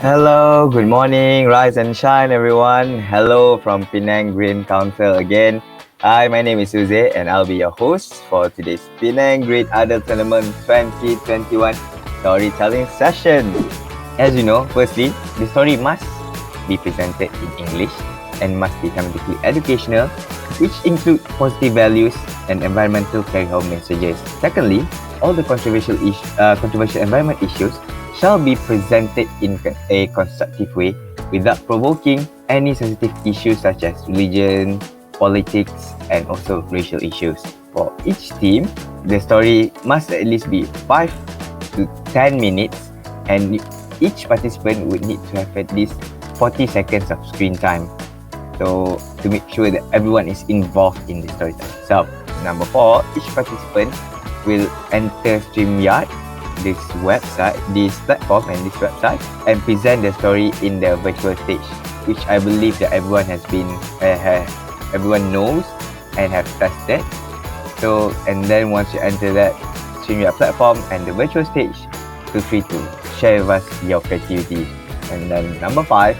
Hello, good morning, rise and shine everyone. Hello from Penang Green Council again. Hi, my name is Suze and I'll be your host for today's Penang Green Idol Tournament 2021 storytelling session. As you know, firstly, the story must be presented in English and must be thematically educational, which include positive values and environmental carry-home messages. Secondly, all the controversial environment issues shall be presented in a constructive way without provoking any sensitive issues such as religion, politics, and also racial issues. For each team, the story must at least be 5 to 10 minutes and each participant would need to have at least 40 seconds of screen time. So to make sure that everyone is involved in the storytelling. So number 4, each participant will enter Streamyard, this platform and this website, and present the story in the virtual stage, which I believe that everyone has been everyone knows and have tested. So, and then once you enter that Streamyard platform and the virtual stage, feel free to share with us your creativity. And then number 5,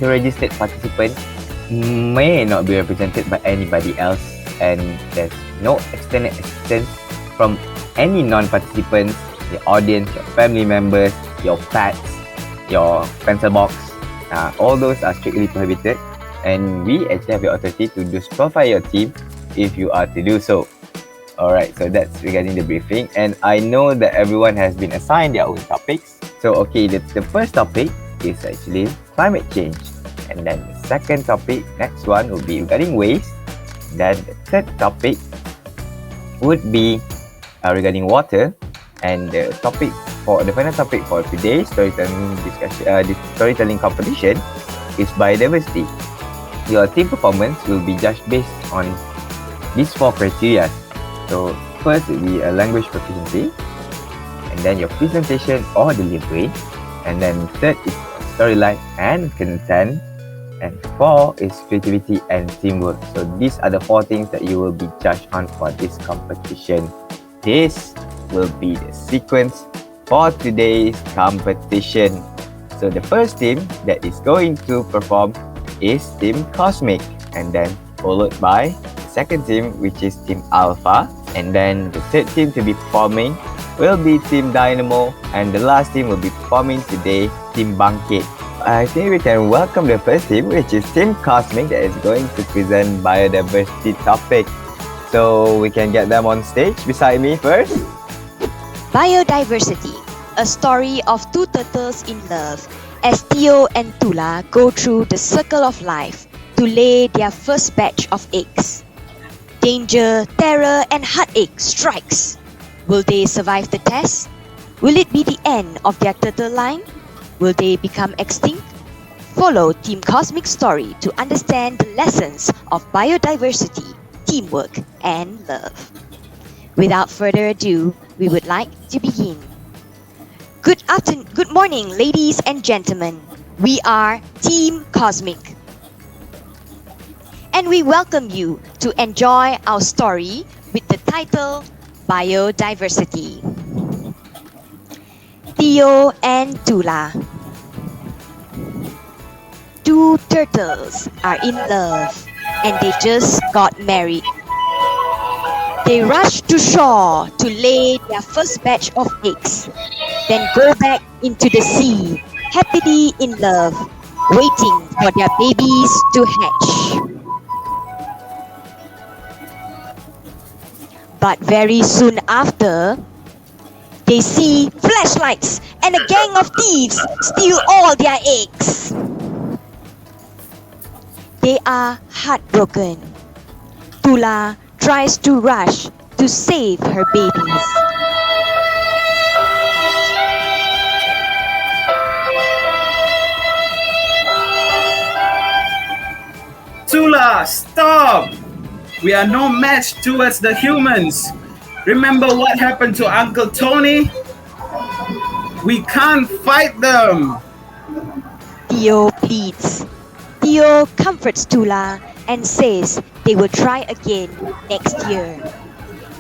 the registered participant may not be represented by anybody else, and there's no extended assistance from any non-participants, your audience, your family members, your pets, your pencil box. All those are strictly prohibited, and we actually have the authority to disqualify your team if you are to do so. Alright, so that's regarding the briefing, and I know that everyone has been assigned their own topics. So okay, the first topic is actually climate change, and then the second topic, next one, will be regarding waste. Then the third topic would be regarding water, and the final topic for today's storytelling competition is biodiversity. Your team performance will be judged based on these 4 criteria. So first will be a language proficiency, and then your presentation or delivery, and then third is storyline and content, and 4 is creativity and teamwork. So these are the 4 things that you will be judged on for this competition. This will be the sequence for today's competition. So the first team that is going to perform is Team Cosmic, and then followed by the second team, which is Team Alpha, and then the third team to be performing will be Team Dynamo, and the last team will be performing today, Team Bangkit. I think we can welcome the first team, which is Team Cosmic, that is going to present biodiversity topic. So we can get them on stage beside me first. Biodiversity, a story of 2 turtles in love as Theo and Tula go through the circle of life to lay their first batch of eggs. Danger, terror, and heartache strikes. Will they survive the test? Will it be the end of their turtle line? Will they become extinct? Follow Team Cosmic's story to understand the lessons of biodiversity, teamwork, and love. Without further ado, we would like to begin. Good morning, ladies and gentlemen. We are Team Cosmic, and we welcome you to enjoy our story with the title Biodiversity. Theo and Tula. 2 turtles are in love and they just got married. They rush to shore to lay their first batch of eggs, then go back into the sea, happily in love, waiting for their babies to hatch. But very soon after, they see flashlights and a gang of thieves steal all their eggs. They are heartbroken. Tula tries to rush to save her babies. Tula, stop! We are no match towards the humans. Remember what happened to Uncle Tony? We can't fight them. Theo pleads. Theo comforts Tula and says they will try again next year.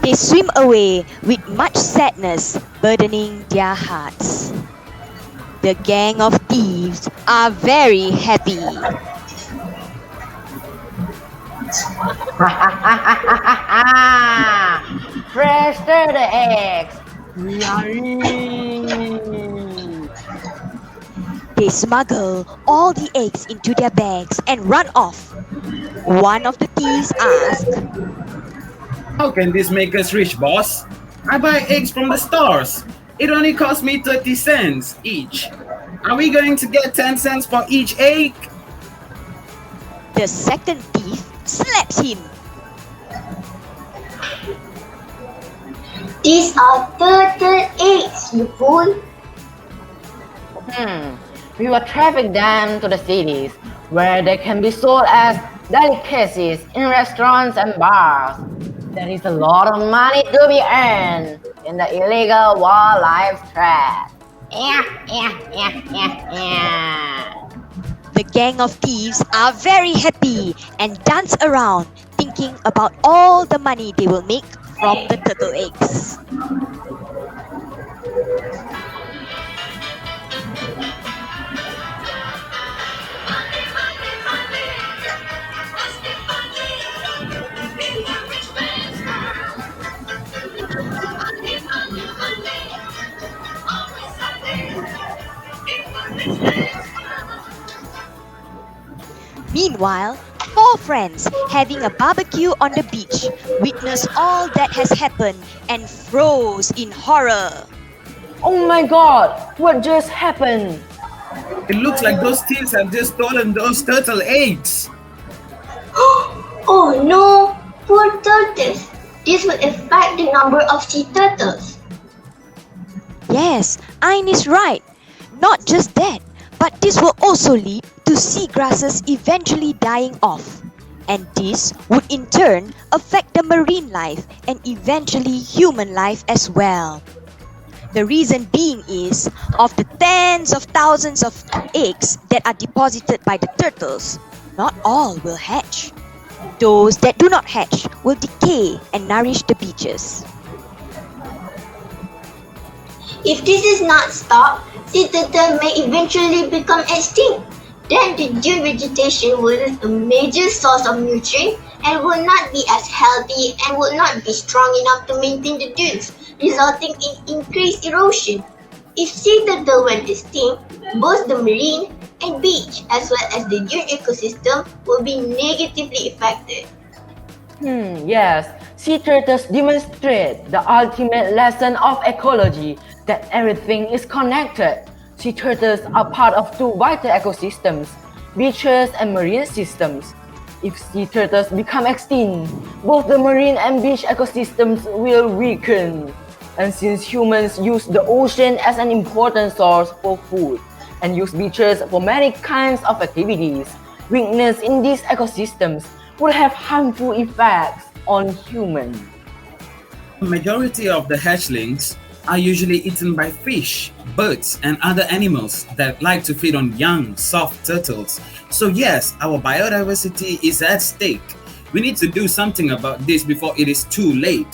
They swim away with much sadness burdening their hearts. The gang of thieves are very happy. Fresh turtle eggs! Yummy! They smuggle all the eggs into their bags and run off. One of the thieves asks, How can this make us rich, boss? I buy eggs from the stores. It only costs me 30 cents each. Are we going to get 10 cents for each egg? the second thief slaps him. These are turtle eggs, you fool. We will traffic them to the cities where they can be sold as delicacies in restaurants and bars. There is a lot of money to be earned in the illegal wildlife trade. The gang of thieves are very happy and dance around, thinking about all the money they will make from the turtle eggs. Meanwhile, four friends having a barbecue on the beach witness all that has happened and froze in horror. Oh my god, what just happened? It looks like those thieves have just stolen those turtle eggs. Oh no, poor turtles. This will affect the number of sea turtles. Yes, Ain is right. Not just that, but this will also lead to seagrasses eventually dying off. And this would in turn affect the marine life and eventually human life as well. The reason being is, of the tens of thousands of eggs that are deposited by the turtles, not all will hatch. Those that do not hatch will decay and nourish the beaches. If this is not stopped, sea turtle may eventually become extinct. Then the dune vegetation will lose a major source of nutrient and will not be as healthy and will not be strong enough to maintain the dunes, resulting in increased erosion. If sea turtle went extinct, both the marine and beach as well as the dune ecosystem will be negatively affected. Yes, sea turtles demonstrate the ultimate lesson of ecology, that everything is connected. Sea turtles are part of two vital ecosystems, beaches and marine systems. If sea turtles become extinct, both the marine and beach ecosystems will weaken. And since humans use the ocean as an important source for food and use beaches for many kinds of activities, weakness in these ecosystems will have harmful effects on humans. The majority of the hatchlings are usually eaten by fish, birds, and other animals that like to feed on young, soft turtles. So yes, our biodiversity is at stake. We need to do something about this before it is too late.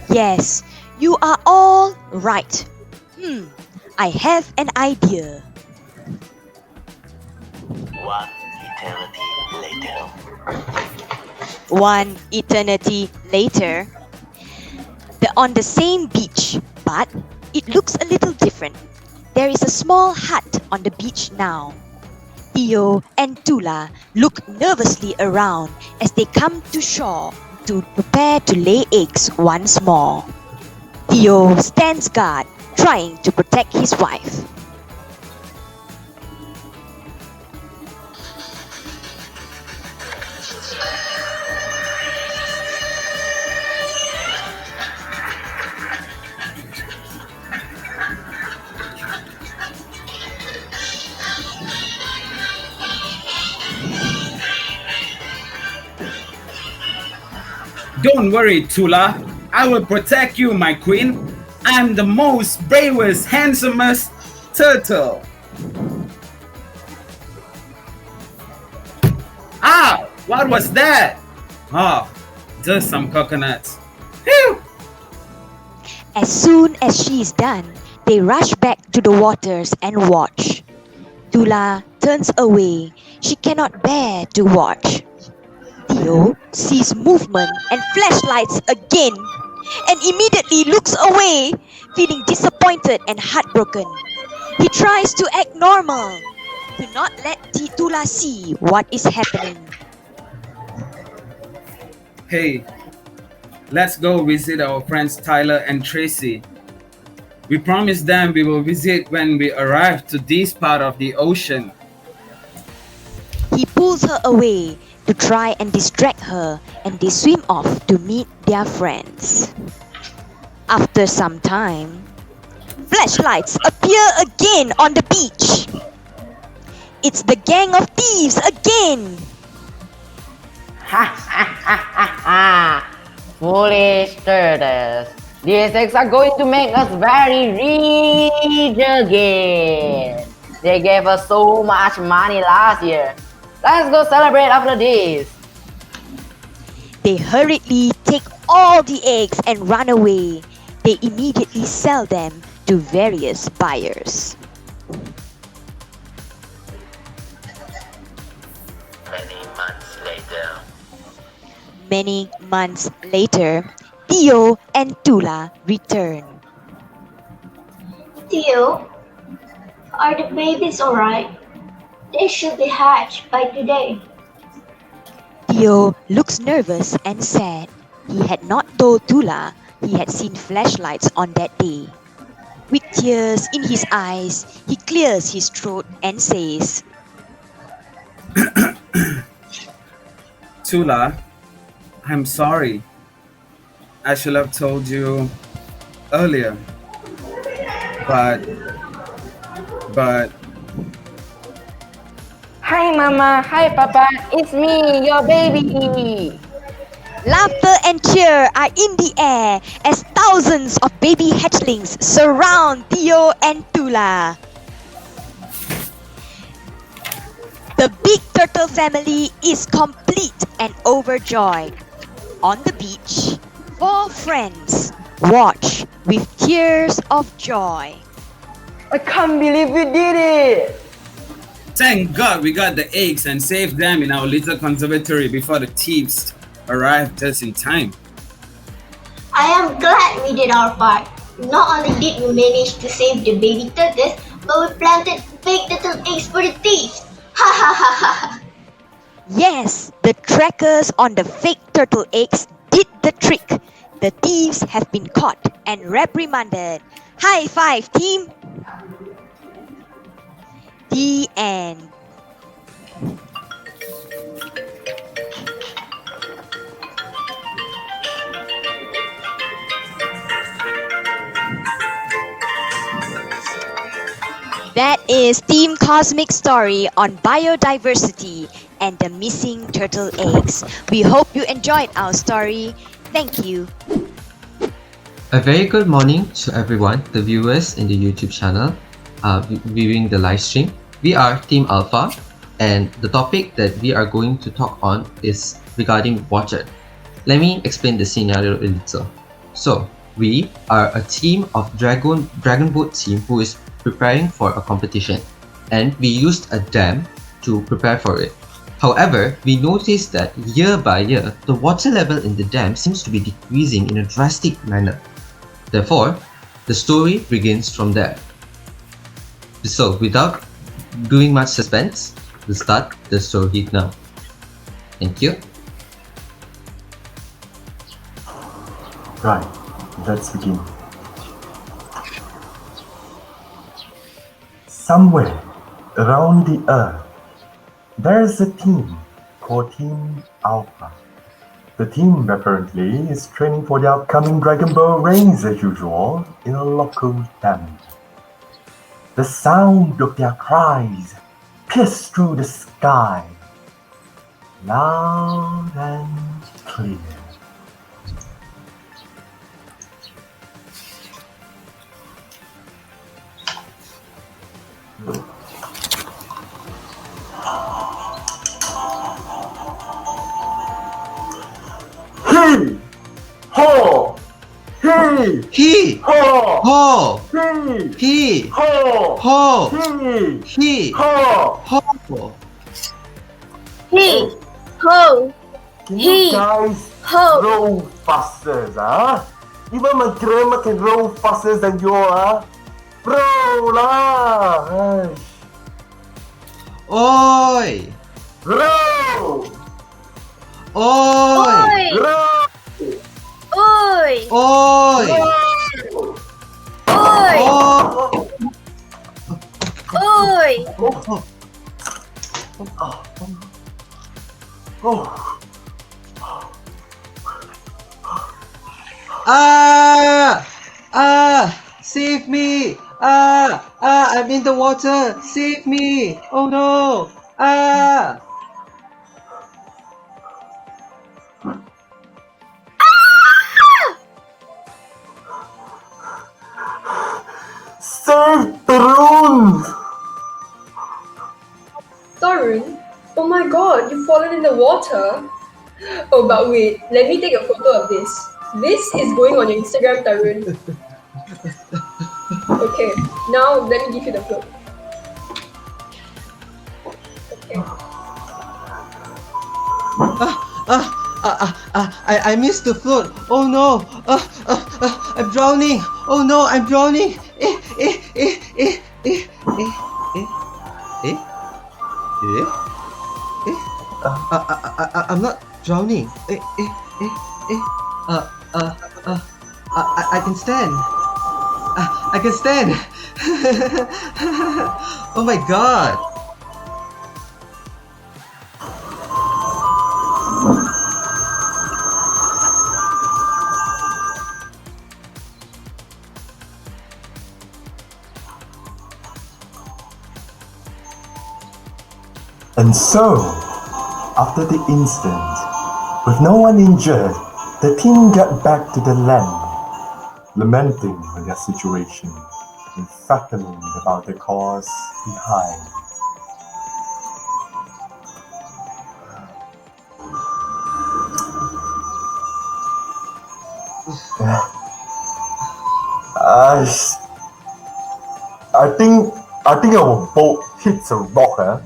Yes, you are all right. I have an idea. One eternity later. One eternity later, they're on the same beach, but it looks a little different. There is a small hut on the beach now. Theo and Tula look nervously around as they come to shore to prepare to lay eggs once more. Theo stands guard, trying to protect his wife. Don't worry, Tula. I will protect you, my queen. I'm the most bravest, handsomest turtle. Ah, what was that? Ah, just some coconuts. Phew! As soon as she is done, They rush back to the waters and watch. Tula turns away. She cannot bear to watch. Theo sees movement and flashlights again and immediately looks away, feeling disappointed and heartbroken. He tries to act normal, to not let Tula see what is happening. Hey, let's go visit our friends Tyler and Tracy. We promised them we will visit when we arrive to this part of the ocean. He pulls her away to try and distract her, and they swim off to meet their friends. After some time, flashlights appear again on the beach. It's the gang of thieves again. Foolish turtles. These eggs are going to make us very rich again. They gave us so much money last year. Let's go celebrate after this. They hurriedly take all the eggs and run away. They immediately sell them to various buyers. Many months later, Theo and Tula return. Theo, are the babies alright? They should be hatched by today. Theo looks nervous and sad. He had not told Tula he had seen flashlights on that day. With tears in his eyes, he clears his throat and says, Tula, I'm sorry. I should have told you earlier. But Hi Mama, hi Papa, it's me, your baby. Laughter and cheer are in the air as thousands of baby hatchlings surround Theo and Tula. The big turtle family is complete and overjoyed. On the beach, 4 friends watch with tears of joy. I can't believe we did it. thank God we got the eggs and saved them in our little conservatory before the thieves arrived just in time. I am glad we did our part. Not only did we manage to save the baby turtles, but we planted fake turtle eggs for the thieves. Ha ha ha ha. Yes, the trackers on the fake turtle eggs did the trick. The thieves have been caught and reprimanded. High five, team! The end. That is Team Cosmic story on biodiversity and the missing turtle eggs. We hope you enjoyed our story. Thank you. A very good morning to everyone, the viewers in the YouTube channel, viewing the live stream. We are Team Alpha, and the topic that we are going to talk on is regarding water. Let me explain the scenario a little. So, we are a team of dragon boat team who is preparing for a competition, and we used a dam to prepare for it. However, we noticed that year by year, the water level in the dam seems to be decreasing in a drastic manner. Therefore, the story begins from there. So, without doing much suspense, we'll start the story now. Thank you. Right, let's begin. Somewhere around the earth, there is a team called Team Alpha. The team apparently is training for the upcoming Dragon Ball race as usual in a local dam. The sound of their cries pierced through the sky, loud and clear. He! Ho! He! He! Ho! Ho. He. He. Ho. Ho. He. He. Ho. Ho. He. Ho. Can you He. guys Ho. row faster, huh? Even my grandma can row faster than you are. Row lah. Oi. Row. Oi. Row. Oi. Oi. Oi. Oi. Oi. Oh. Save me! I'm in the water! Save me! Oh no! Save Tarun! Tarun? Oh my god, you've fallen in the water. Oh, but wait, let me take a photo of this. This is going on your Instagram, Tarun. Okay, now let me give you the float. Okay. I missed the float! Oh no! I'm drowning! Oh no, I'm drowning! I'm not drowning. I can stand. I can stand. Oh my god. And so, after the incident, with no one injured, the team got back to the land, lamenting on their situation and fathoming about the cause behind. I think our boat hits a rock, huh?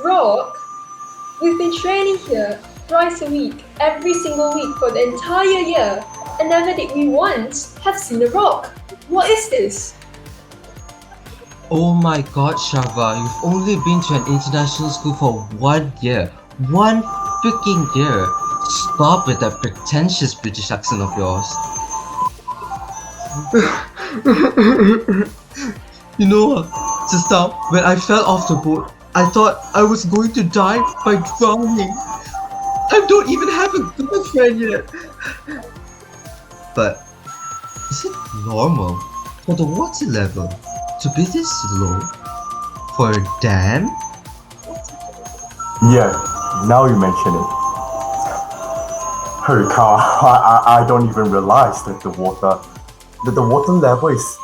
Rock? We've been training here thrice a week, every single week for the entire year, and never did we once have seen a rock. What is this? Oh my god, Shava, you've only been to an international school for 1 year. 1 freaking year. Stop with that pretentious British accent of yours. You know what? Just now, when I fell off the boat, I thought I was going to die by drowning. I don't even have a girlfriend yet. But is it normal for the water level to be this low for a dam? Yeah, now you mention it. Holy cow, I don't even realize that the water level is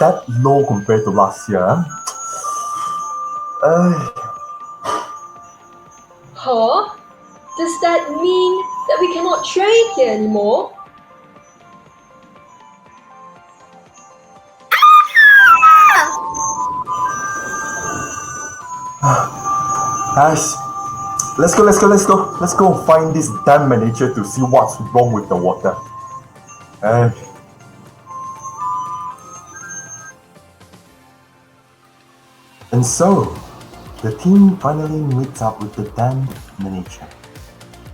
that low compared to last year. Huh? Does that mean that we cannot train here anymore? Guys, let's go find this dam manager to see what's wrong with the water. And so, the team finally meets up with the dam manager.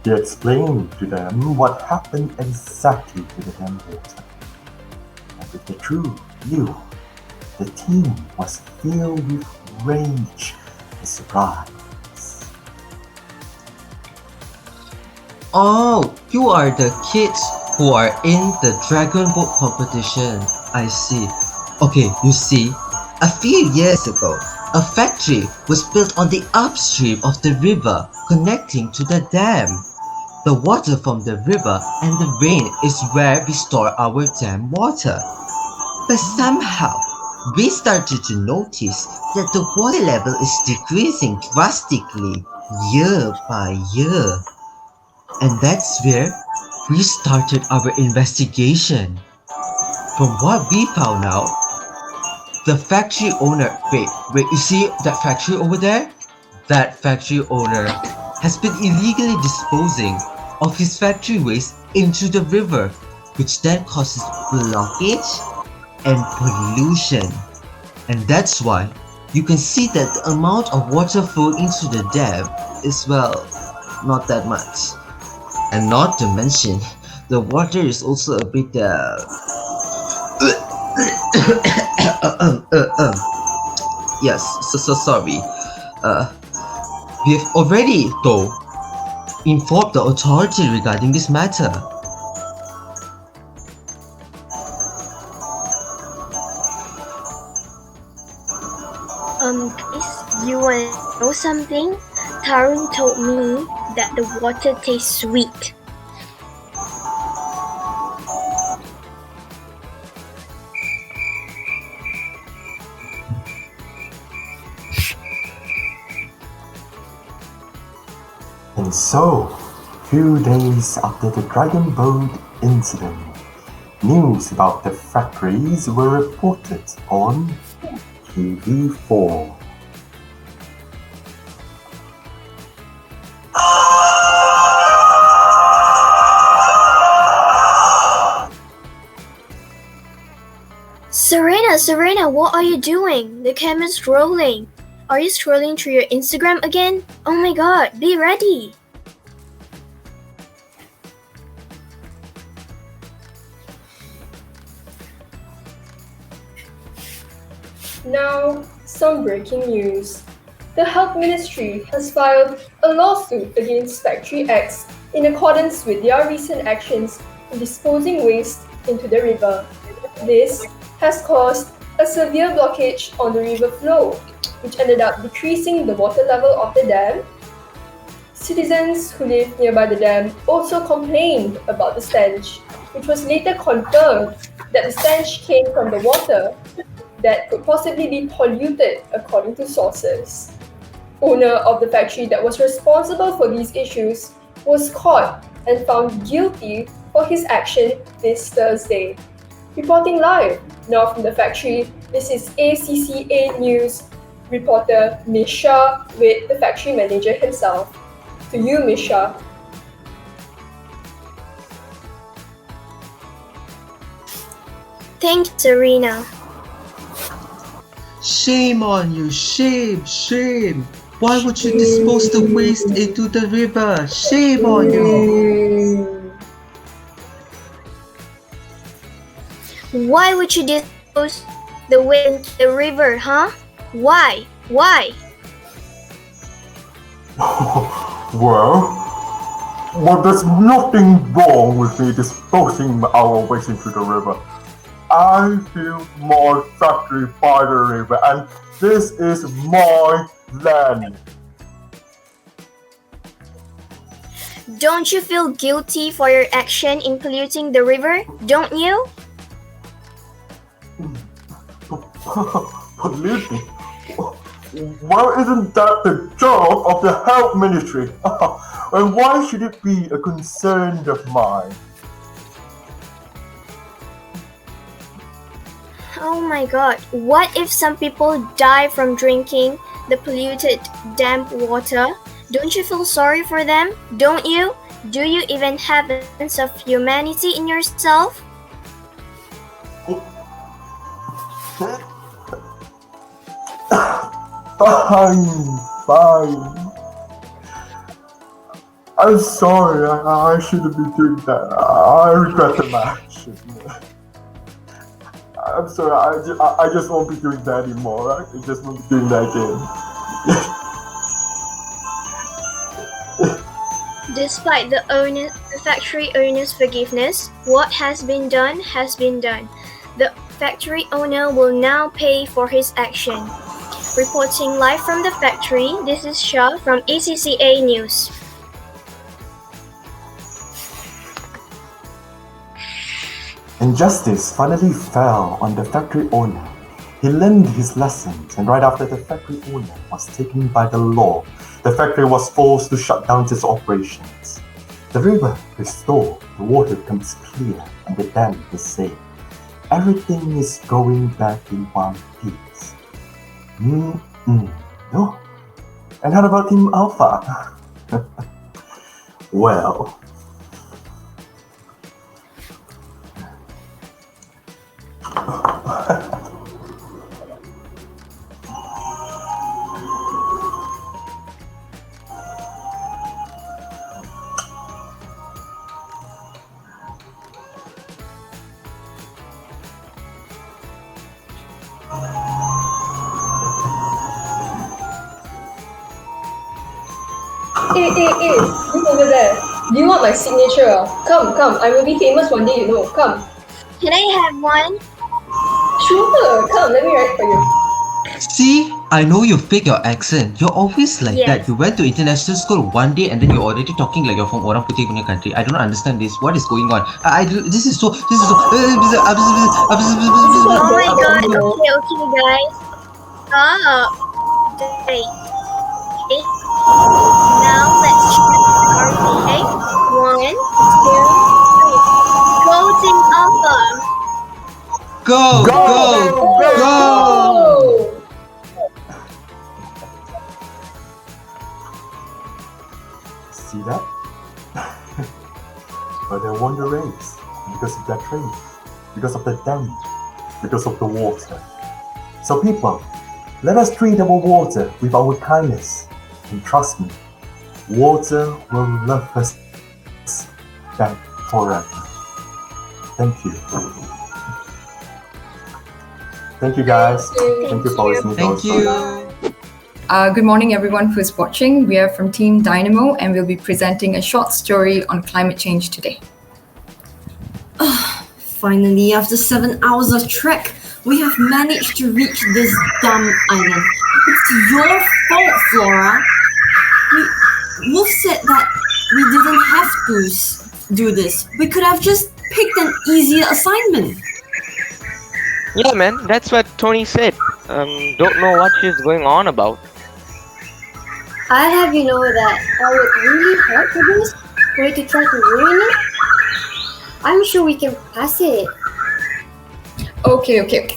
He explained to them what happened exactly to the dam water. And with the true view, the team was filled with rage and surprise. Oh, you are the kids who are in the dragon boat competition. I see. Okay, you see, a few years ago, a factory was built on the upstream of the river connecting to the dam. The water from the river and the rain is where we store our dam water. But somehow, we started to notice that the water level is decreasing drastically year by year. And that's where we started our investigation. From what we found out, the factory owner, wait, you see that factory over there? That factory owner has been illegally disposing of his factory waste into the river, which then causes blockage and pollution. And that's why you can see that the amount of water flow into the dam is, well, not that much. And not to mention, the water is also a bit yes, so sorry. We've already, though, informed the authority regarding this matter. Guys, you wanna know something? Tarun told me that the water tastes sweet. And so, few days after the Dragon Boat incident, news about the factories were reported on TV4. Serena, what are you doing? The camera's rolling. Are you scrolling through your Instagram again? Oh my god, be ready! Now, some breaking news. The Health Ministry has filed a lawsuit against Factory X in accordance with their recent actions in disposing waste into the river. This has caused a severe blockage on the river flow, which ended up decreasing the water level of the dam. Citizens who live nearby the dam also complained about the stench, which was later confirmed that the stench came from the water that could possibly be polluted according to sources. Owner of the factory that was responsible for these issues was caught and found guilty for his action this Thursday. Reporting live now from the factory, this is ACCA News reporter Misha with the factory manager himself. To you, Misha. Thanks, Serena. Shame on you, shame. Why would you dispose the waste into the river? Shame on you. Why would you dispose the waste into the river, huh? Why? Well, there's nothing wrong with me disposing our waste into the river. I built my factory by the river, and this is my land. Don't you feel guilty for your action in polluting the river? Don't you? Polluting? Well, isn't that the job of the Health Ministry? And why should it be a concern of mine? Oh my god, what if some people die from drinking the polluted damp water? Don't you feel sorry for them? Don't you? Do you even have a sense of humanity in yourself? Fine. I'm sorry, I shouldn't be doing that. I regret my action. I'm sorry, I just won't be doing that anymore. I just won't be doing that again. Despite the factory owner's forgiveness, what has been done has been done. The factory owner will now pay for his action. Reporting live from the factory, this is Shah from ACCA News. And justice finally fell on the factory owner. He learned his lessons, and right after the factory owner was taken by the law, the factory was forced to shut down its operations. The river restored, the water becomes clear, and the dam is safe. Everything is going back in one piece. No. And how about Team Alpha? Well, Hey, look over there. Do you want my signature? Come, I will be famous one day, you know. Come. Can I have one? Sure, come, let me write for you. See, I know you fake your accent. You're always like Yes. that. You went to international school one day and then you're already talking like you're from orang putih punya country. I don't understand this. What is going on? This is so. Oh my god, okay, guys. Stop. Wait. Okay. Now let's check our okay? 1, 2, 3. Go Team Alpha. Go! see that? But they won the race because of that train, because of the dam, because of the water. So people, let us treat our water with our kindness. And trust me, water will love us back forever. Thank you. Thank you guys. Thank you for listening to our Thank you. Good morning, everyone who is watching. We are from Team Dynamo, and we'll be presenting a short story on climate change today. Finally, after 7 hours of trek, we have managed to reach this dumb island. It's your fault, Flora. Wolf said that we didn't have to do this. We could have just picked an easier assignment. Yeah, man, that's what Tony said. Don't know what she's going on about. I'll have you know that I worked really hard for this, for you to try to ruin it. I'm sure we can pass it. Okay.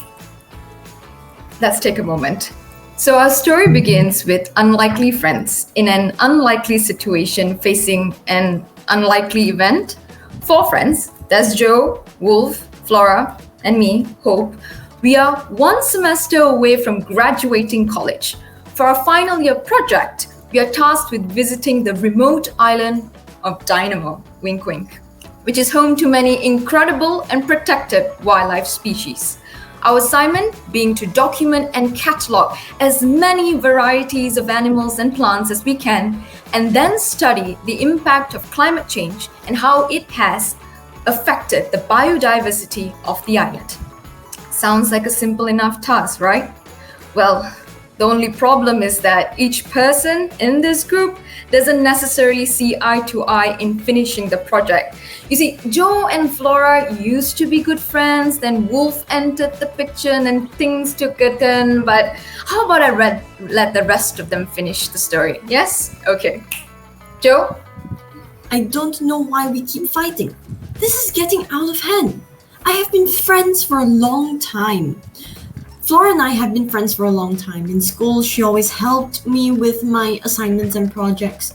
Let's take a moment. So our story begins with unlikely friends in an unlikely situation facing an unlikely event. 4 friends, that's Joe, Wolf, Flora, and me, Hope. We are 1 semester away from graduating college. For our final year project, we are tasked with visiting the remote island of Dynamo, wink wink, which is home to many incredible and protected wildlife species. Our assignment being to document and catalog as many varieties of animals and plants as we can, and then study the impact of climate change and how it has affected the biodiversity of the island. Sounds like a simple enough task, right? Well, the only problem is that each person in this group doesn't necessarily see eye to eye in finishing the project. You see, Joe and Flora used to be good friends, then Wolf entered the picture and then things took a turn, but how about I let the rest of them finish the story? Yes? Okay. Joe? I don't know why we keep fighting. This is getting out of hand. I have been friends for a long time. Flora and I have been friends for a long time. In school, she always helped me with my assignments and projects.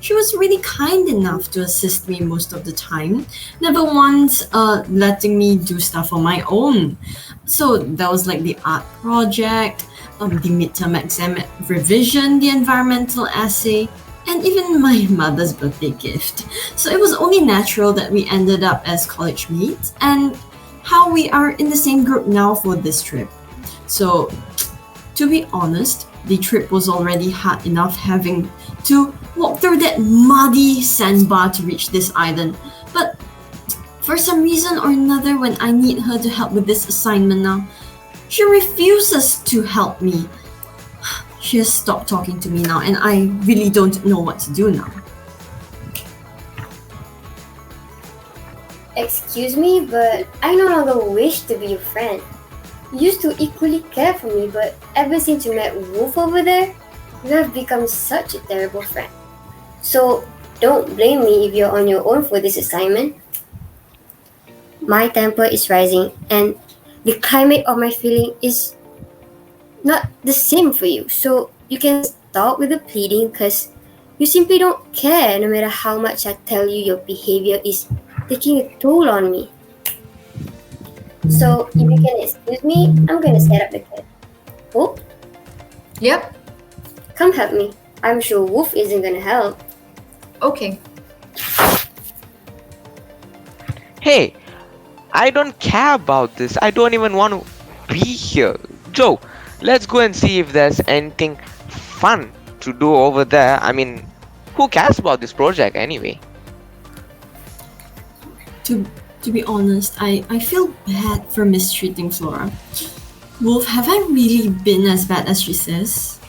She was really kind enough to assist me most of the time, never once letting me do stuff on my own. So that was like the art project, the midterm exam revision, the environmental essay, and even my mother's birthday gift. So it was only natural that we ended up as college mates, and how we are in the same group now for this trip. So, to be honest, the trip was already hard enough having to walk through that muddy sandbar to reach this island. But for some reason or another, when I need her to help with this assignment now, she refuses to help me. She has stopped talking to me now, and I really don't know what to do now. Excuse me, but I no longer wish to be your friend. You used to equally care for me, but ever since you met Wolf over there, you have become such a terrible friend. So, don't blame me if you're on your own for this assignment. My temper is rising, and the climate of my feeling is not the same for you. So you can stop with the pleading because you simply don't care no matter how much I tell you your behavior is taking a toll on me. So if you can excuse me, I'm gonna set up the cat. Wolf? Yep. Come help me. I'm sure Wolf isn't gonna help. Okay. Hey, I don't care about this. I don't even want to be here. Joe, let's go and see if there's anything fun to do over there. I mean, who cares about this project anyway? To be honest, I feel bad for mistreating Flora. Wolf, have I really been as bad as she says?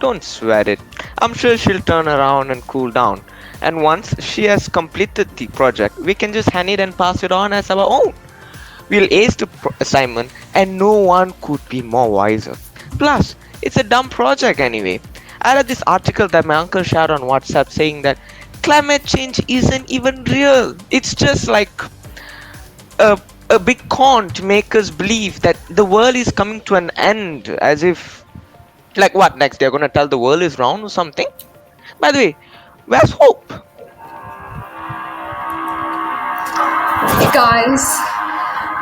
Don't sweat it. I'm sure she'll turn around and cool down. And once she has completed the project, we can just hand it and pass it on as our own. We'll ace the assignment and no one could be more wiser. Plus, it's a dumb project anyway. I read this article that my uncle shared on WhatsApp saying that climate change isn't even real. It's just like a big con to make us believe that the world is coming to an end, as if, like what next, they're gonna tell the world is round or something? By the way, where's Hope? Guys,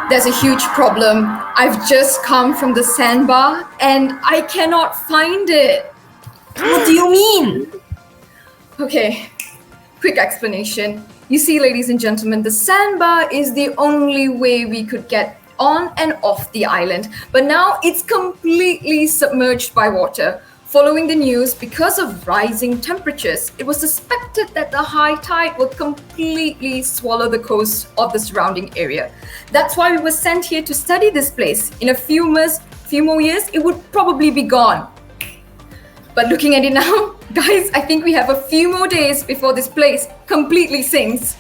there's a huge problem. I've just come from the sandbar and I cannot find it. What do you mean? Okay, quick explanation. You see, ladies and gentlemen, the sandbar is the only way we could get on and off the island, but now it's completely submerged by water. Following the news, because of rising temperatures, it was suspected that the high tide will completely swallow the coast of the surrounding area. That's why we were sent here to study this place. In a few more years, it would probably be gone. But looking at it now, guys, I think we have a few more days before this place completely sinks.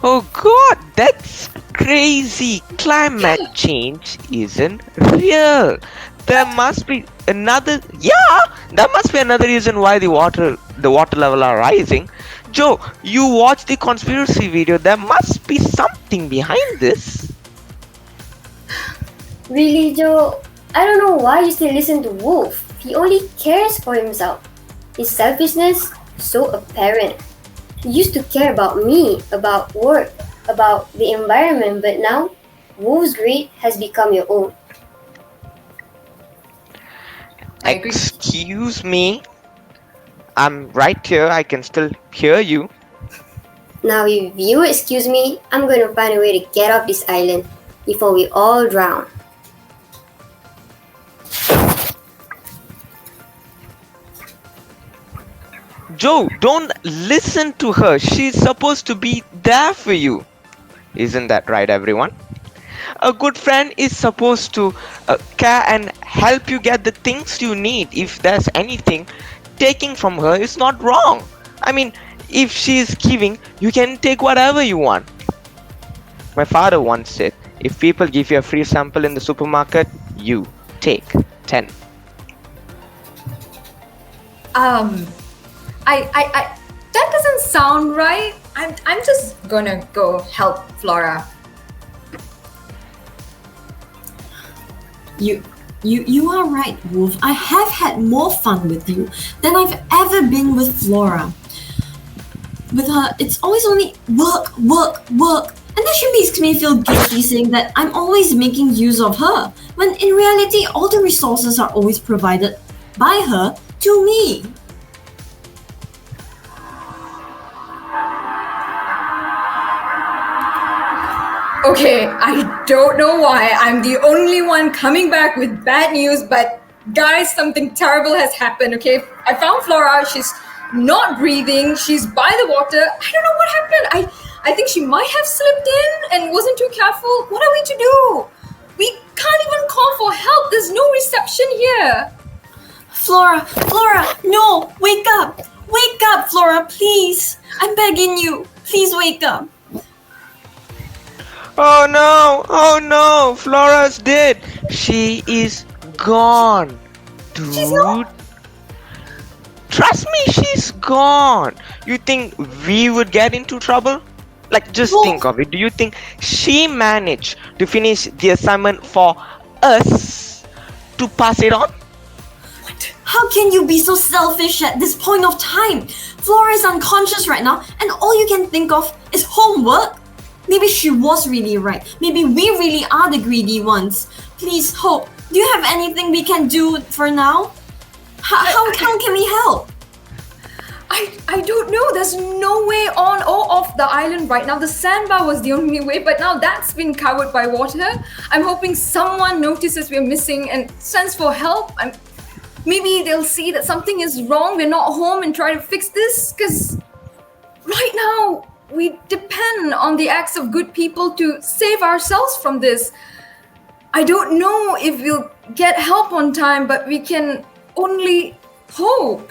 Oh god, that's crazy. Climate change isn't real. There must be another reason why the water level are rising. Joe, you watched the conspiracy video. There must be something behind this. Really, Joe? I don't know why you still listen to Wolf. He only cares for himself. His selfishness so apparent. He used to care about me, about work, about the environment, but now Wolf's greed has become your own. Excuse me. I'm right here. I can still hear you. Now if you excuse me, I'm going to find a way to get off this island before we all drown. Joe, don't listen to her. She's supposed to be there for you. Isn't that right, everyone? A good friend is supposed to care and help you get the things you need. If there's anything, taking from her is not wrong. I mean, if she's giving, you can take whatever you want. My father once said, if people give you a free sample in the supermarket, you take 10. That doesn't sound right. I'm just gonna go help Flora. You are right, Wolf. I have had more fun with you than I've ever been with Flora. With her, it's always only work, work, work. And then she makes me feel guilty saying that I'm always making use of her, when in reality, all the resources are always provided by her to me. Okay, I don't know why I'm the only one coming back with bad news, but guys, something terrible has happened, okay? I found Flora, she's not breathing, she's by the water. I don't know what happened. I think she might have slipped in and wasn't too careful. What are we to do? We can't even call for help. There's no reception here. Flora, no, wake up. Wake up, Flora, please. I'm begging you. Please wake up. Oh no, Flora's dead. She is gone, dude. Trust me, she's gone. You think we would get into trouble? Like, just think of it. Do you think she managed to finish the assignment for us to pass it on? How can you be so selfish at this point of time? Flora is unconscious right now, and all you can think of is homework. Maybe she was really right. Maybe we really are the greedy ones. Please, Hope, do you have anything we can do for now? How can we help? I don't know. There's no way on or off the island right now. The sandbar was the only way, but now that's been covered by water. I'm hoping someone notices we're missing and sends for help. Maybe they'll see that something is wrong, we're not home, and try to fix this. Because right now, we depend on the acts of good people to save ourselves from this. I don't know if we'll get help on time, but we can only hope.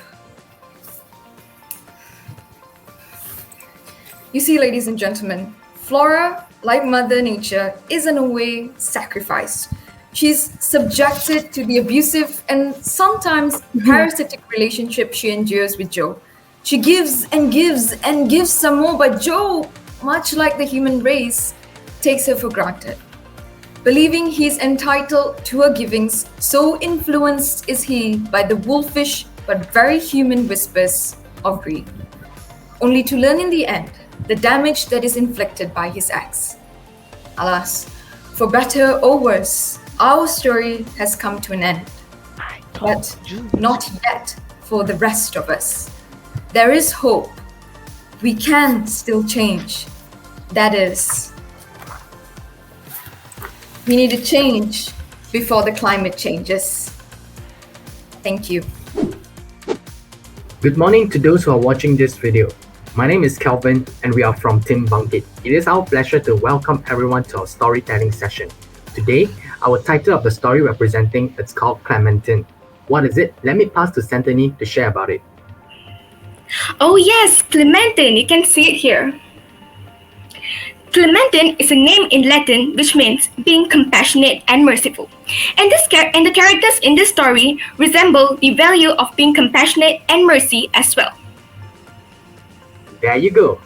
You see, ladies and gentlemen, Flora, like Mother Nature, is in a way sacrificed. She's subjected to the abusive and sometimes parasitic relationship she endures with Joe. She gives and gives and gives some more, but Joe, much like the human race, takes her for granted. Believing he's entitled to her givings, so influenced is he by the wolfish but very human whispers of greed. Only to learn in the end the damage that is inflicted by his acts. Alas, for better or worse, our story has come to an end. But not yet for the rest of us. There is hope. We can still change. That is, we need to change before the climate changes. Thank you. Good morning to those who are watching this video. My name is Kelvin and we are from Team Bangkit. It is our pleasure to welcome everyone to our storytelling session. Today, our title of the story representing it's called Clementine. What is it? Let me pass to Santini to share about it. Oh yes, Clementine, you can see it here. Clementine is a name in Latin which means being compassionate and merciful. And the characters in this story resemble the value of being compassionate and mercy as well. There you go.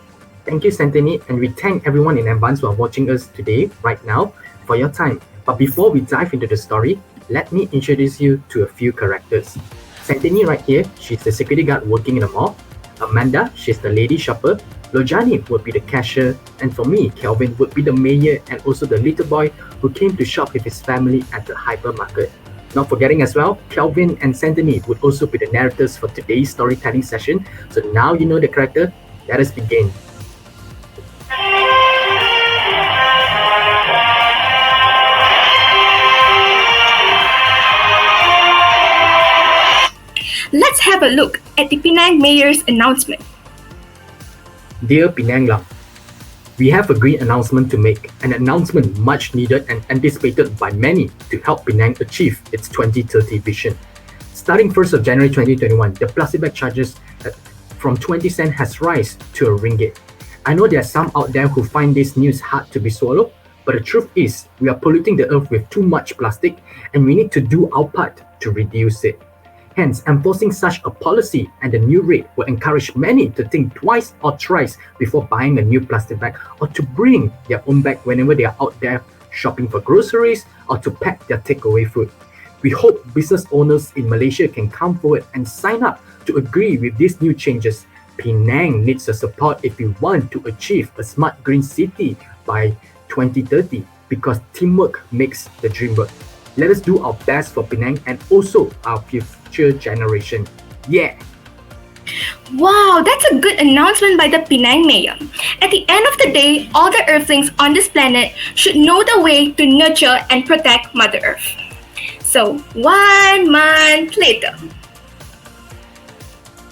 Thank you, Santini, and we thank everyone in advance who are watching us today, right now, for your time. But before we dive into the story, let me introduce you to a few characters. Santini right here, she's the security guard working in a mall. Amanda, she's the lady shopper. Lojani would be the cashier. And for me, Kelvin would be the mayor and also the little boy who came to shop with his family at the hypermarket. Not forgetting as well, Kelvin and Santini would also be the narrators for today's storytelling session. So now you know the character, let us begin. Let's have a look at the Penang Mayor's announcement. Dear Penang Lang, we have a great announcement to make, an announcement much needed and anticipated by many to help Penang achieve its 2030 vision. Starting 1st of January 2021, the plastic bag charges from 20 cents has risen to a ringgit. I know there are some out there who find this news hard to be swallowed, but the truth is we are polluting the earth with too much plastic and we need to do our part to reduce it. Hence, enforcing such a policy and the new rate will encourage many to think twice or thrice before buying a new plastic bag or to bring their own bag whenever they are out there shopping for groceries or to pack their takeaway food. We hope business owners in Malaysia can come forward and sign up to agree with these new changes. Penang needs your support if we want to achieve a smart green city by 2030 because teamwork makes the dream work. Let us do our best for Penang and also our future generation. Yeah! Wow, that's a good announcement by the Penang Mayor. At the end of the day, all the Earthlings on this planet should know the way to nurture and protect Mother Earth. So, 1 month later.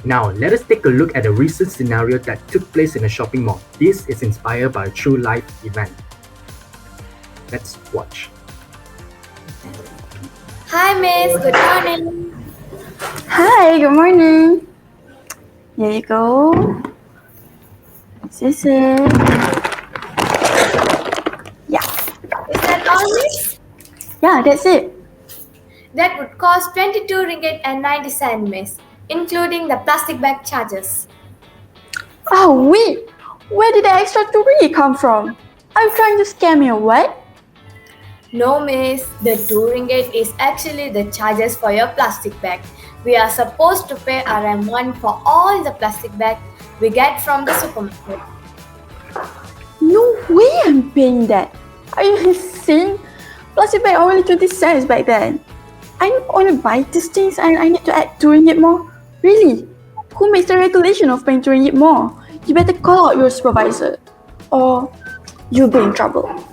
Now, let us take a look at a recent scenario that took place in a shopping mall. This is inspired by a true life event. Let's watch. Hi, Miss. Good morning. Hi, good morning. Here you go. Is this it? Yeah. Is that all, Miss? Yeah, that's it. That would cost 22 ringgit and 90 cents, Miss. including the plastic bag charges. Oh wait, where did the extra 2 ringgit come from? Are you trying to scam me or what? No, miss, the 2 ringgit is actually the charges for your plastic bag. We are supposed to pay RM1 for all the plastic bag we get from the supermarket. No way I'm paying that. Are you insane? Plastic bag only 20 cents back then. I only buy these things and I need to add 2 ringgit more? Really? Who makes the regulation of paying 2 ringgit more? You better call out your supervisor or you'll be in trouble.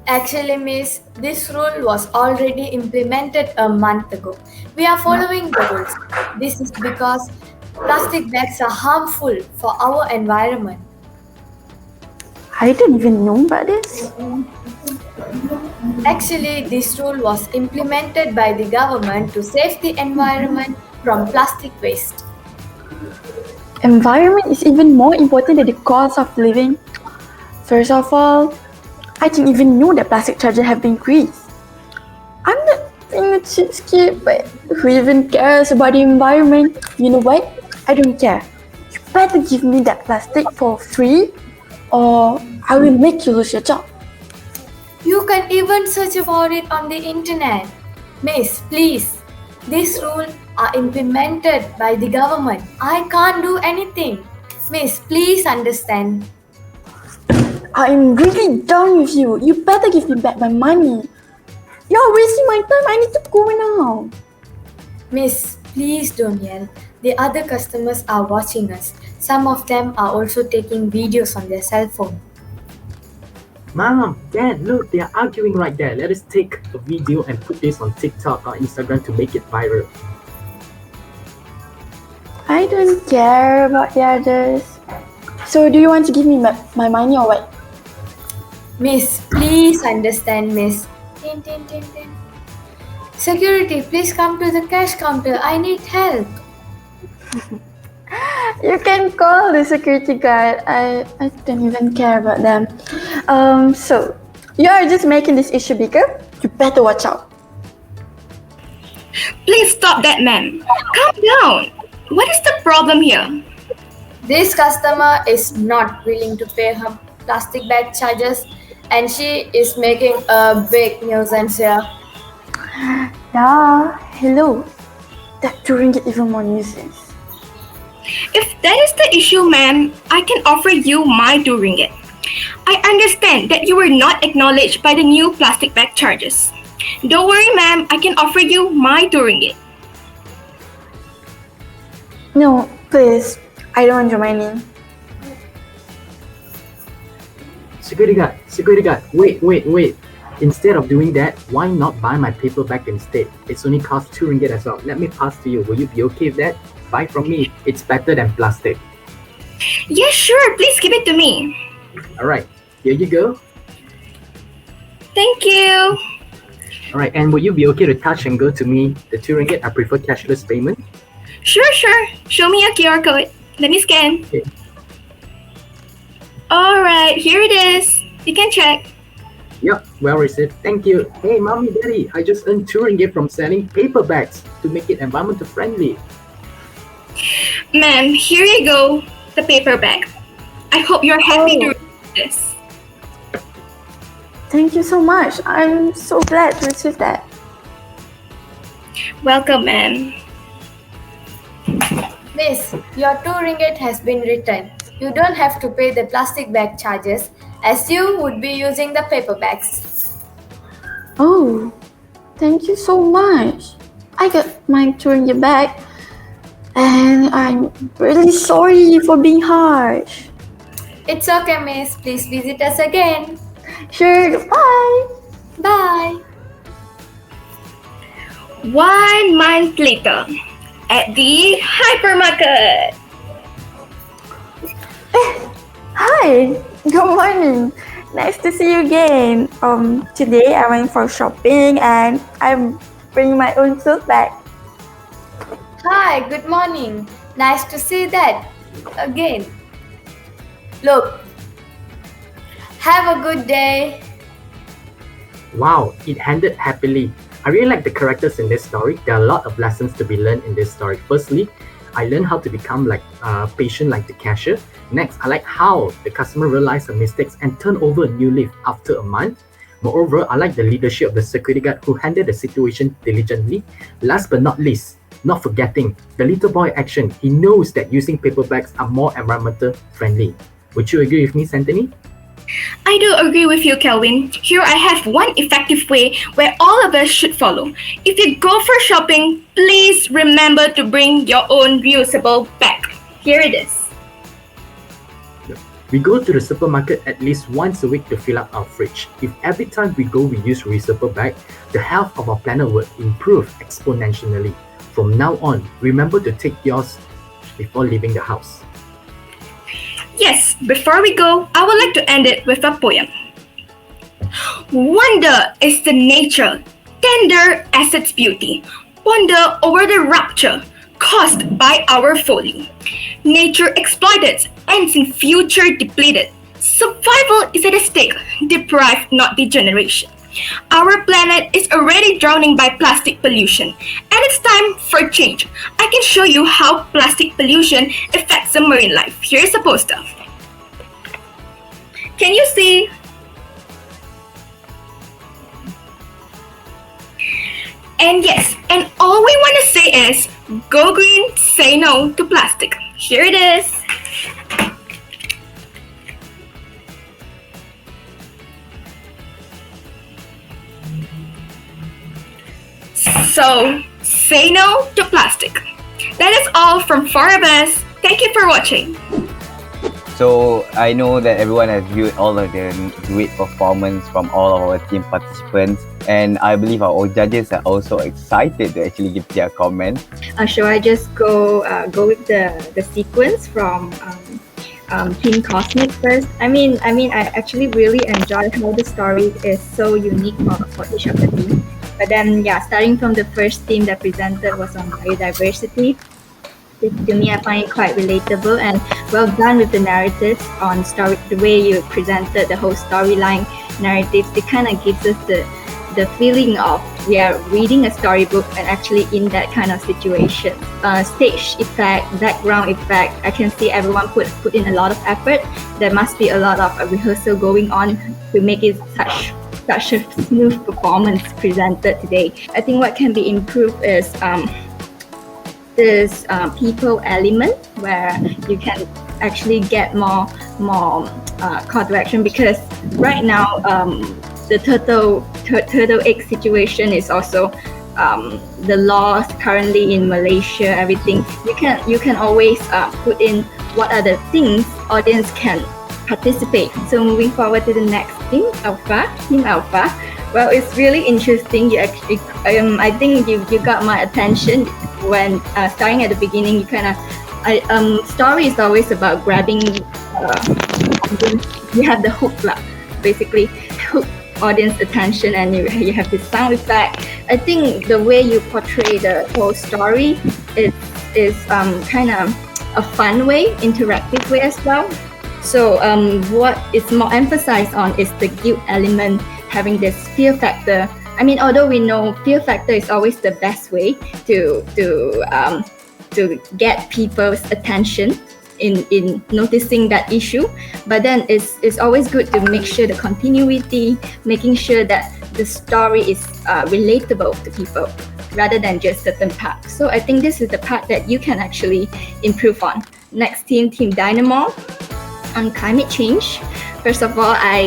Actually, miss, this rule was already implemented a month ago. We are following the rules. This is because plastic bags are harmful for our environment. I didn't even know about this. Actually, this rule was implemented by the government to save the environment from plastic waste. Environment is even more important than the cost of living. First of all, I didn't even know that plastic charges have been increased. I'm not being a cheapskate, but who even cares about the environment? You know what? I don't care. You better give me that plastic for free or I will make you lose your job. You can even search about it on the internet. Miss, please. These rules are implemented by the government. I can't do anything. Miss, please understand. I'm really done with you. You better give me back my money. You're wasting my time. I need to go now. Miss, please don't yell. The other customers are watching us. Some of them are also taking videos on their cell phone. Mom, Dad, look, they are arguing right there. Let us take a video and put this on TikTok or Instagram to make it viral. I don't care about the others. So do you want to give me my money or what? Miss, please understand, miss. Tin, tin, tin, tin. Security, please come to the cash counter. I need help. You can call the security guard. I don't even care about them. So you are just making this issue bigger. You better watch out. Please stop that, ma'am. Calm down. What is the problem here? This customer is not willing to pay her plastic bag charges and she is making a big nuisance here. Yeah, hello. That 2 ringgit even more nuisance. If that is the issue, ma'am, I can offer you my 2 ringgit. I understand that you were not acknowledged by the new plastic bag charges. Don't worry, ma'am, I can offer you my 2 ringgit. No, please. I don't want your money. Security guard, wait. Instead of doing that, why not buy my paper bag instead? It's only cost 2 ringgit as well. Let me pass to you. Will you be okay with that? Buy from me. It's better than plastic. Yes, sure. Please give it to me. Alright, here you go. Thank you. Alright, and will you be okay to touch and go to me? The 2 ringgit, I prefer cashless payment. Sure. Show me your QR code. Let me scan. Okay. Alright, here it is. You can check. Yep, well received. Thank you. Hey, mommy, daddy, I just earned 2 ringgit from selling paper bags to make it environmental friendly. Ma'am, here you go. The paper bag. I hope you're happy to receive this. Thank you so much. I'm so glad to receive that. Welcome, ma'am. Miss, your 2 ringgit has been returned. You don't have to pay the plastic bag charges as you would be using the paper bags. Oh, thank you so much. I got my 2 ringgit back. And I'm really sorry for being harsh. It's okay, miss. Please visit us again. Sure, bye. Bye. 1 month later, at the hypermarket. Hi, good morning. Nice to see you again. Today I went for shopping and I'm bringing my own clothes back. Hi, good morning. Nice to see that again. Look. Have a good day. Wow, it ended happily. I really like the characters in this story. There are a lot of lessons to be learned in this story. Firstly, I learned how to become patient like the cashier. Next, I like how the customer realized her mistakes and turn over a new leaf after a month. Moreover, I like the leadership of the security guard who handled the situation diligently. Last but not least, not forgetting the little boy action. He knows that using paper bags are more environmental friendly. Would you agree with me, Santini? I do agree with you, Kelvin. Here I have one effective way where all of us should follow. If you go for shopping, please remember to bring your own reusable bag. Here it is. We go to the supermarket at least once a week to fill up our fridge. If every time we go we use reusable bag, the health of our planet will improve exponentially. From now on, remember to take yours before leaving the house. Yes, before we go, I would like to end it with a poem. Wonder is the nature, tender as its beauty. Wonder over the rupture caused by our folly. Nature exploited, ends in future depleted. Survival is at stake, deprived, not degeneration. Our planet is already drowning by plastic pollution, and it's time for change. I can show you how plastic pollution affects the marine life. Here's a poster. Can you see? And yes, and all we want to say is, go green, say no to plastic. Here it is. So, say no to plastic. That is all from four of us. Thank you for watching. So I know that everyone has viewed all of the great performance from all of our team participants, and I believe our judges are also excited to actually give their comments. Shall I just go with the sequence from Team Cosmic first? I actually really enjoyed how the story is so unique for each of the teams. But then, starting from the first team that presented was on biodiversity. To me, I find it quite relatable and well done with the narratives on story. The way you presented the whole storyline narratives, it kind of gives us the feeling of we are reading a storybook and actually in that kind of situation. Stage effect, background effect, I can see everyone put in a lot of effort. There must be a lot of rehearsal going on to make it such a smooth performance presented today. I think what can be improved is this people element where you can actually get more call to action, because right now the turtle egg situation is also the laws currently in Malaysia, everything. You can always put in what are the things audience can participate. So moving forward to the next team Alpha. Well, it's really interesting. You actually, I think you got my attention when starting at the beginning. You kind of, story is always about grabbing. You have the hook, basically hook audience attention, and you have the sound effect. I think the way you portray the whole story is kind of a fun way, interactive way as well. So what is more emphasized on is the guilt element, having this fear factor. Although we know fear factor is always the best way to get people's attention in noticing that issue, but then it's always good to make sure the continuity, making sure that the story is relatable to people rather than just certain parts. So I think this is the part that you can actually improve on. Next Team Dynamo. On climate change. First of all, I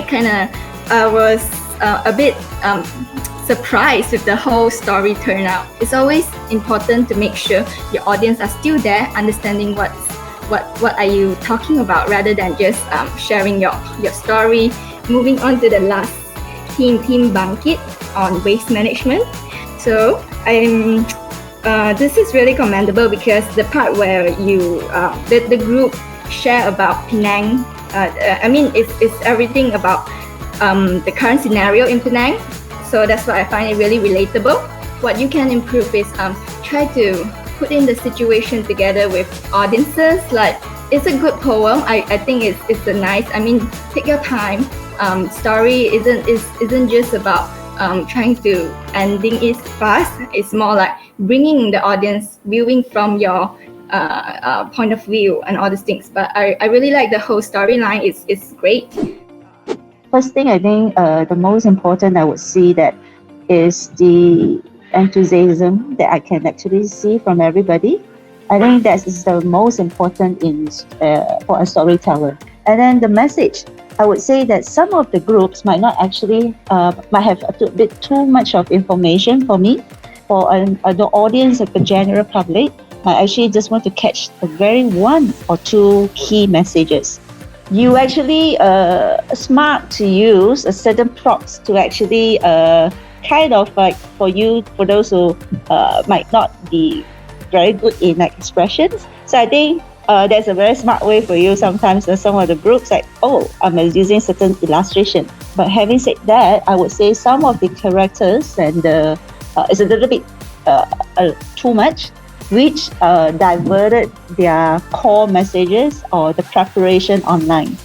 was a bit surprised with the whole story turnout. It's always important to make sure your audience are still there, understanding what are you talking about, rather than just sharing your story. Moving on to the last team Bangkit on waste management. So this is really commendable, because the part where you the group share about Penang. It's everything about the current scenario in Penang. So that's why I find it really relatable. What you can improve is try to put in the situation together with audiences. Like, it's a good poem. I think it's a nice. Take your time. Story isn't just about trying to ending it fast. It's more like bringing the audience viewing from your point of view and all these things. But I really like the whole storyline. It's great. First thing, I think the most important I would see that is the enthusiasm that I can actually see from everybody. I think that is the most important for a storyteller. And then the message, I would say that some of the groups might not actually, might have a bit too much of information for me. For the audience of the general public, I actually just want to catch the very one or two key messages. You actually smart to use a certain props to actually kind of like for those who might not be very good in like expressions. So I think that's a very smart way for you sometimes. Some of the groups like, oh, I'm using certain illustration. But having said that, I would say some of the characters and it's a little bit too much, which diverted their core messages or the preparation online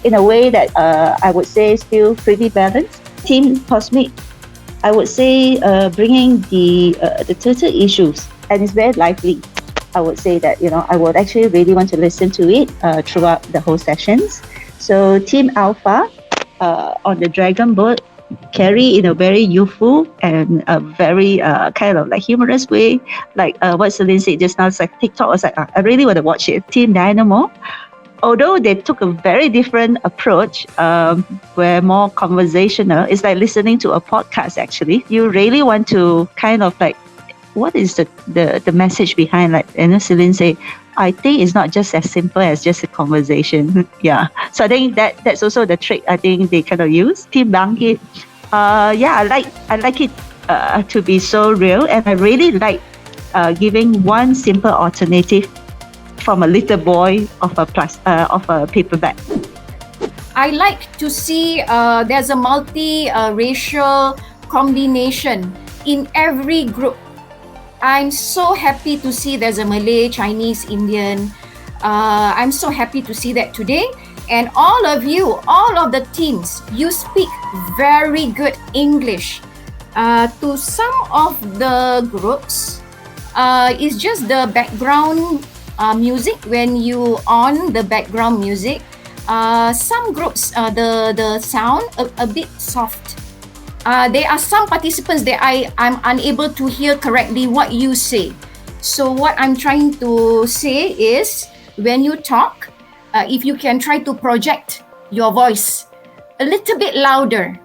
in a way that I would say still pretty balanced. Team Cosmic, I would say bringing the turtle issues, and it's very lively. I would say that, I would actually really want to listen to it throughout the whole sessions. So Team Alpha on the Dragon Boat, carry in a very youthful and a very kind of like humorous way, like what Celine said just now. It's like TikTok. I was like, I really want to watch it. Team Dynamo, although they took a very different approach, where more conversational. It's like listening to a podcast. Actually, you really want to kind of like, what is the message behind? Like, Celine say, I think it's not just as simple as just a conversation. Yeah. So I think that's also the trick I think they kind of use. Team Bangkit, I like it to be so real, and I really like giving one simple alternative from a little boy of a paper bag. I like to see there's a multi-racial combination in every group. I'm so happy to see there's a Malay, Chinese, Indian. I'm so happy to see that today. And all of you, all of the teams, you speak very good English. To some of the groups, it's just the background music. When you on the background music, some groups, the sound a bit soft. There are some participants that I'm unable to hear correctly what you say. So what I'm trying to say is, when you talk, if you can try to project your voice a little bit louder.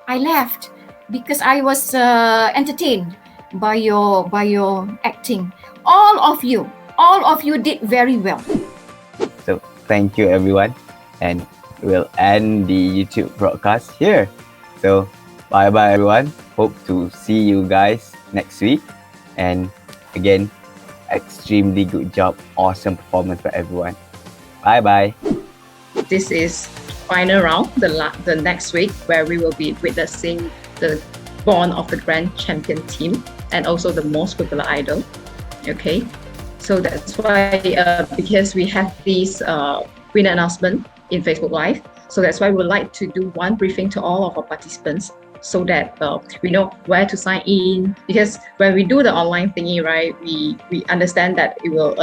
I laughed because I was entertained by your acting. All of you did very well. So thank you everyone, and we'll end the YouTube broadcast here. So bye bye everyone. Hope to see you guys next week. And again, extremely good job. Awesome performance for everyone. Bye bye. This is final round, the next week, where we will be witnessing the born of the grand champion team and also the most popular idol. Okay, so that's why because we have this winner announcement in Facebook Live, so that's why we would like to do one briefing to all of our participants, so that we know where to sign in. Because when we do the online thingy, right, we understand that it will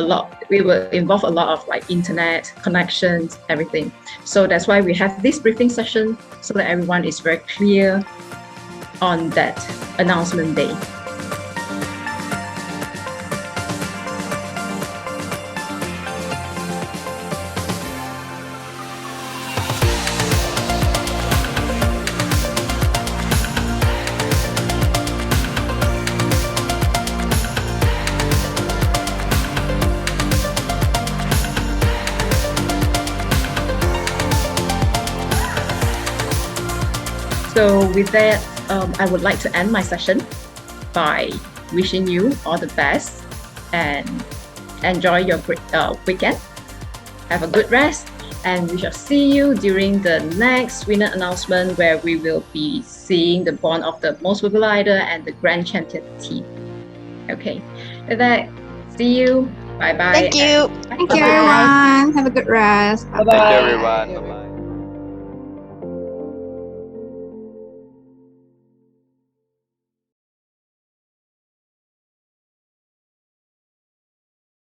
involve a lot of like internet connections, everything. So that's why we have this briefing session, so that everyone is very clear on that announcement day. So with that, I would like to end my session by wishing you all the best and enjoy your weekend. Have a good rest, and we shall see you during the next winner announcement, where we will be seeing the born of the most popular idol and the grand champion team. Okay, with that, see you. Bye bye. Thank you. Thank you, everyone. Have a good rest. Bye bye. Bye-bye. Thank you, everyone. Bye-bye.